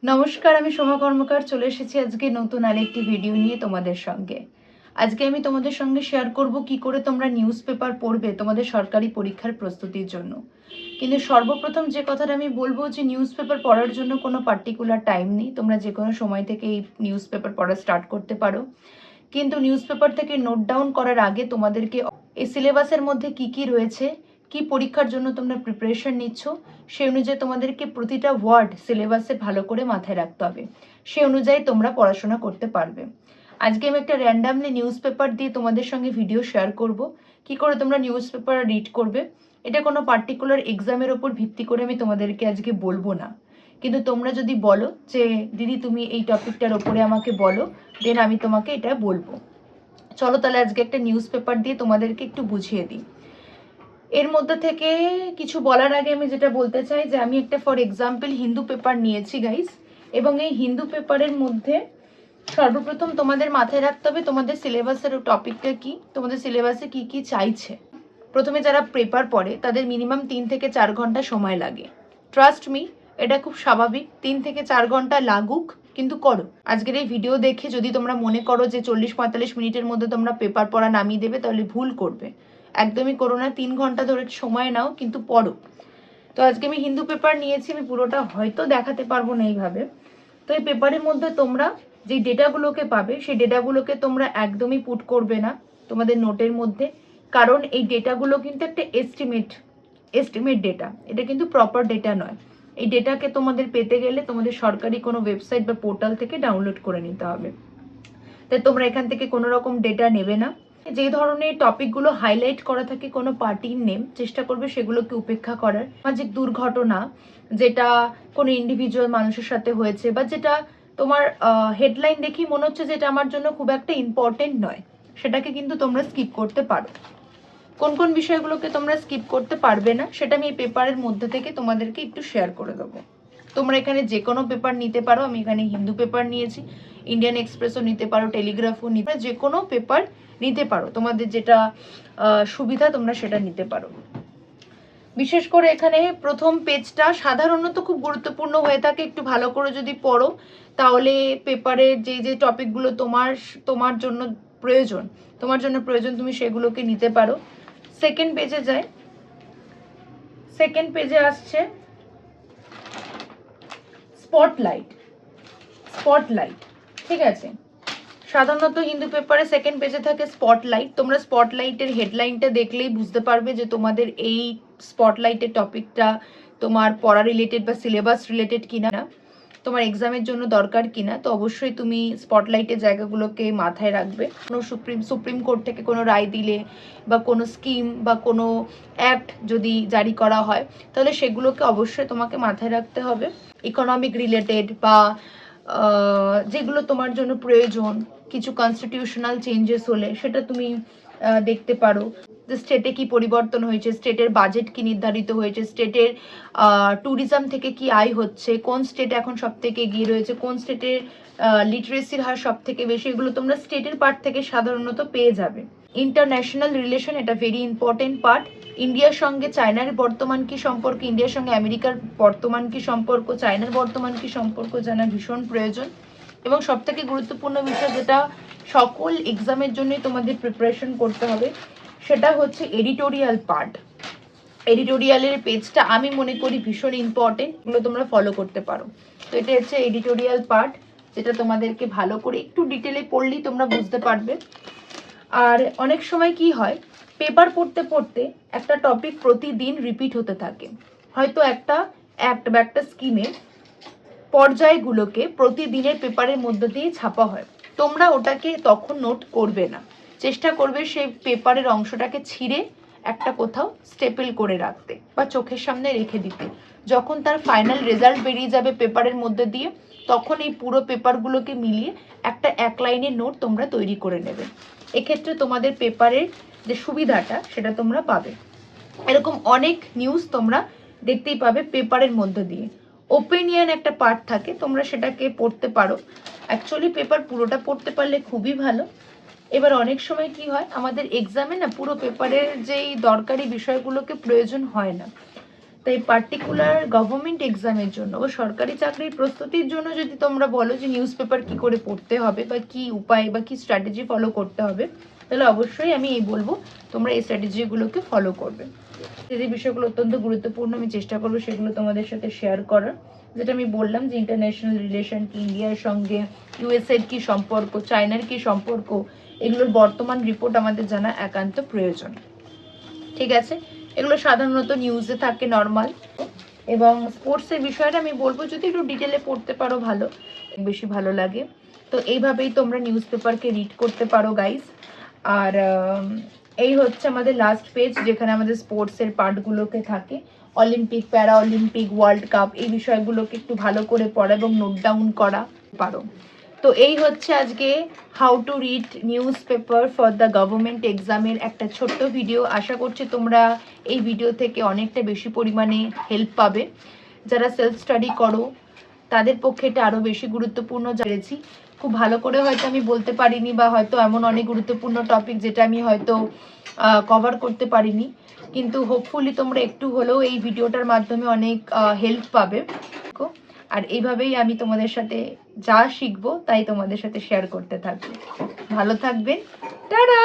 নমস্কার, আমি সোমা কর্মকার চলে এসেছি আজকে নতুন আরেকটি ভিডিও নিয়ে তোমাদের সঙ্গে। আজকে আমি তোমাদের সঙ্গে শেয়ার করব কি করে তোমরা নিউজ পেপার পড়বে তোমাদের সরকারি পরীক্ষার প্রস্তুতির জন্য। কিন্তু সর্বপ্রথম যে কথাটা আমি বলবো যে নিউজ পেপার পড়ার জন্য কোনো পার্টিকুলার টাইম নেই, তোমরা যে কোনো সময় থেকে এই নিউজ পেপার পড়া স্টার্ট করতে পারো। কিন্তু নিউজ পেপার থেকে নোট ডাউন করার আগে তোমাদেরকে এই সিলেবাসের মধ্যে কি কি রয়েছে, কি পরীক্ষার জন্য তোমরা প্রিপারেশন নিচ্ছ, সেই অনুযায়ী তোমাদেরকে প্রতিটা ওয়ার্ড সিলেবাসে ভালো করে মাথায় রাখতে হবে। সেই অনুযায়ী তোমরা পড়াশোনা করতে পারবে। আজকে আমি একটা র্যান্ডামলি নিউজ পেপার দিয়ে তোমাদের সঙ্গে ভিডিও শেয়ার করব কি করে তোমরা নিউজ পেপার রিড করবে। এটা কোনো পার্টিকুলার এক্সামের ওপর ভিত্তি করে আমি তোমাদেরকে আজকে বলবো না, কিন্তু তোমরা যদি বলো যে দিদি তুমি এই টপিকটার ওপরে আমাকে বলো, দেন আমি তোমাকে এটা বলবো। চলো তাহলে আজকে একটা নিউজ পেপার দিয়ে তোমাদেরকে একটু বুঝিয়ে দিই। এর মধ্যে থেকে কিছু বলার আগে আমি যেটা বলতে চাই যে আমি একটা ফর এক্সাম্পল হিন্দু পেপার নিয়েছি গাইস, এবং এই হিন্দু পেপারের মধ্যে সর্বপ্রথম তোমাদের মাথায় রাখতে হবে তোমাদের সিলেবাসের টপিকটা কি, তোমাদের সিলেবাসে কি কি চাইছে। প্রথমে যারা পেপার পড়ে তাদের মিনিমাম 3 থেকে 4 ঘন্টা সময় লাগে। ট্রাস্ট মি, এটা খুব স্বাভাবিক, 3 থেকে 4 ঘন্টা লাগুক, কিন্তু করো। আজকের এই ভিডিও দেখে যদি তোমরা মনে করো যে 40-45 মিনিটের মধ্যে তোমরা পেপার পড়া নামিয়ে দেবে, তাহলে ভুল করবে। একদমই করো না, 3 ঘন্টা ধরে সময় নাও, কিন্তু পড়ো। তো আজকে আমি হিন্দু পেপার নিয়েছি, আমি পুরোটা হয়তো দেখাতে পারবো না এইভাবে। তো এই পেপারের মধ্যে তোমরা যে ডেটাগুলোকে পাবে সেই ডেটাগুলোকে তোমরা একদমই পুট করবে না তোমাদের নোটের মধ্যে, কারণ এই ডেটাগুলো কিন্তু একটা এস্টিমেট ডেটা, এটা কিন্তু প্রপার ডেটা নয়। এই ডেটাকে তোমাদের পেতে গেলে তোমাদের সরকারি কোনো ওয়েবসাইট বা পোর্টাল থেকে ডাউনলোড করে নিতে হবে। তাই তোমরা এখান থেকে কোনো রকম ডেটা নেবে না। যে ধরনের টপিকগুলো হাইলাইট করা থাকে কোনো পার্টির নেম, চেষ্টা করবে সেগুলোকে উপেক্ষা করার। সামাজিক দুর্ঘটনা যেটা কোনো ইন্ডিভিজুয়াল মানুষের সাথে হয়েছে, বা যেটা তোমার হেডলাইন দেখি মনে হচ্ছে যেটা আমার জন্য খুব একটা ইম্পর্টেন্ট নয়, সেটাকে কিন্তু তোমরা স্কিপ করতে পারো। কোন কোন বিষয়গুলোকে তোমরা স্কিপ করতে পারবে না সেটা আমি এই পেপারের মধ্যে থেকে তোমাদেরকে একটু শেয়ার করে দেবো। তোমরা এখানে যে কোনো পেপার নিতে পারো, আমি এখানে হিন্দু পেপার নিয়েছি, ইন্ডিয়ান এক্সপ্রেসও নিতে পারো, টেলিগ্রাফও নিতে, যে কোনো পেপার নিতে পারো, তোমাদের যেটা সুবিধা তোমরা সেটা নিতে পারো। বিশেষ করে এখানে প্রথম পেজটা সাধারণত খুব গুরুত্বপূর্ণ হয়ে থাকে, একটু ভালো করে যদি পড়ো তাহলে পেপারের যে যে টপিকগুলো তোমার জন্য প্রয়োজন তুমি সেগুলোকে নিতে পারো। সেকেন্ড পেজে যায়, সেকেন্ড পেজে আসছে স্পটলাইট। ঠিক আছে, সাধারণত হিন্দু পেপারে সেকেন্ড পেজে থাকে স্পটলাইট। তোমরা স্পটলাইটের হেডলাইনটা দেখলেই বুঝতে পারবে যে তোমাদের এই স্পটলাইটের টপিকটা তোমার পড়া রিলেটেড বা সিলেবাস রিলেটেড কিনা, তোমার এক্সামের জন্য দরকার কিনা। তো অবশ্যই তুমি স্পটলাইটের জায়গাগুলোকে মাথায় রাখবে। কোনো সুপ্রিম কোর্ট থেকে কোনো রায় দিলে বা কোনো স্কিম বা কোনো অ্যাক্ট যদি জারি করা হয়, তাহলে সেগুলোকে অবশ্যই তোমাকে মাথায় রাখতে হবে। ইকোনমিক রিলেটেড বা যেগুলো তোমার জন্য প্রয়োজন, কিছু কনস্টিটিউশনাল চেঞ্জেস হলে সেটা তুমি দেখতে পারো। যে স্টেটে কি পরিবর্তন হয়েছে, স্টেটের বাজেট কি নির্ধারিত হয়েছে, স্টেটের ট্যুরিজম থেকে কি আয় হচ্ছে, কোন স্টেট এখন সব থেকে এগিয়ে রয়েছে, কোন স্টেটের লিটারেসির হার সব থেকে বেশি, এগুলো তোমরা স্টেটের পার্ট থেকে সাধারণত পেয়ে যাবে। ইন্টারন্যাশনাল রিলেশন, এটা ভেরি ইম্পর্টেন্ট পার্ট। ইন্ডিয়ার সঙ্গে চায়নার বর্তমান কি সম্পর্ক, ইন্ডিয়ার সঙ্গে আমেরিকার বর্তমান কি সম্পর্ক, চায়নার বর্তমান কি সম্পর্ক জানা ভীষণ প্রয়োজন। এবং সব থেকে গুরুত্বপূর্ণ বিষয় যেটা সকল এক্সামের জন্যই তোমাদের প্রিপারেশন করতে হবে, সেটা হচ্ছে এডিটোরিয়াল পার্ট। এডিটোরিয়ালের পেজটা আমি মনে করি ভীষণ ইম্পর্টেন্ট, এগুলো তোমরা ফলো করতে পারো। তো এটা হচ্ছে এডিটোরিয়াল পার্ট, যেটা তোমাদেরকে ভালো করে একটু ডিটেলে পড়লেই তোমরা বুঝতে পারবে। আর অনেক সময় কি হয়, পেপার পড়তে পড়তে একটা টপিক প্রতিদিন রিপিট হতে থাকে। হয়তো একটা অ্যাক্ট বা একটা স্কিমে পর্যায়গুলোকে প্রতিদিনের পেপারের মধ্যে দিয়ে ছাপা হয়, তোমরা ওটাকে তখন নোট করবে না, চেষ্টা করবে সেই পেপারের অংশটাকে ছিঁড়ে একটা কোথাও স্টেপল করে রাখতে বা চোখের সামনে রেখে দিতে। যখন তার ফাইনাল রেজাল্ট বেরিয়ে যাবে পেপারের মধ্যে দিয়ে, তখন এই পুরো পেপারগুলোকে মিলিয়ে একটা এক লাইনের নোট তোমরা তৈরি করে নেবে। এক্ষেত্রে তোমাদের পেপারের যে সুবিধাটা সেটা তোমরা পাবে। এরকম অনেক নিউজ তোমরা দেখতেই পাবে পেপারের মধ্যে দিয়ে। ওপিনিয়ন একটা পার্ট থাকে, তোমরা সেটাকে পড়তে পারো। অ্যাকচুয়ালি পেপার পুরোটা পড়তে পারলে খুবই ভালো। এবার অনেক সময় কি হয়, আমাদের এক্সামে না পুরো পেপারের যেই দরকারি বিষয়গুলোকে প্রয়োজন হয় না। তাই পার্টিকুলার গভর্নমেন্ট এক্সামের জন্য বা সরকারি চাকরির প্রস্তুতির জন্য যদি তোমরা বলো যে নিউজ পেপার কী করে পড়তে হবে বা কী উপায় বা কী স্ট্র্যাটেজি ফলো করতে হবে, তাহলে অবশ্যই আমি এই বলবো তোমরা এই স্ট্র্যাটেজিগুলোকে ফলো করবে। যে বিষয়গুলো অত্যন্ত গুরুত্বপূর্ণ আমি চেষ্টা করবো সেগুলো তোমাদের সাথে শেয়ার করার। যেটা আমি বললাম যে ইন্টারন্যাশনাল রিলেশন কি, ইন্ডিয়ার সঙ্গে ইউএসএর কী সম্পর্ক, চায়নার কী সম্পর্ক, এগুলোর বর্তমান রিপোর্ট আমাদের জানা একান্ত প্রয়োজন। ঠিক আছে, এগুলো সাধারণত নিউজে থাকে নর্মাল। এবং স্পোর্টসের বিষয়টা আমি বলবো যদি একটু ডিটেলে পড়তে পারো ভালো, বেশি ভালো লাগে। তো এইভাবেই তোমরা নিউজ পেপারকে রিড করতে পারো গাইস। আর এই হচ্ছে আমাদের লাস্ট পেজ, যেখানে আমাদের স্পোর্টসের পার্টগুলোকে থাকে, অলিম্পিক, প্যারা অলিম্পিক, ওয়ার্ল্ড কাপ, এই বিষয়গুলোকে একটু ভালো করে পড়া এবং নোট ডাউন করা পারো। তো এই হচ্ছে আজকে how to read news paper for the government এক্সামের একটা ছোট্ট ভিডিও। আশা করছি তোমরা এই ভিডিও থেকে অনেকটা বেশি পরিমাণে হেল্প পাবে। যারা সেলফ স্টাডি করো তাদের পক্ষে এটা আরও বেশি গুরুত্বপূর্ণ জেনেছি। খুব ভালো করে হয়তো আমি বলতে পারিনি, বা হয়তো এমন অনেক গুরুত্বপূর্ণ টপিক যেটা আমি হয়তো কভার করতে পারিনি, কিন্তু হোপফুলি তোমরা একটু হলেও এই ভিডিওটার মাধ্যমে অনেক হেল্প পাবে। আর এইভাবেই আমি তোমাদের সাথে যা শিখবো তাই তোমাদের সাথে শেয়ার করতে থাকবো। ভালো থাকবেন, টাটা।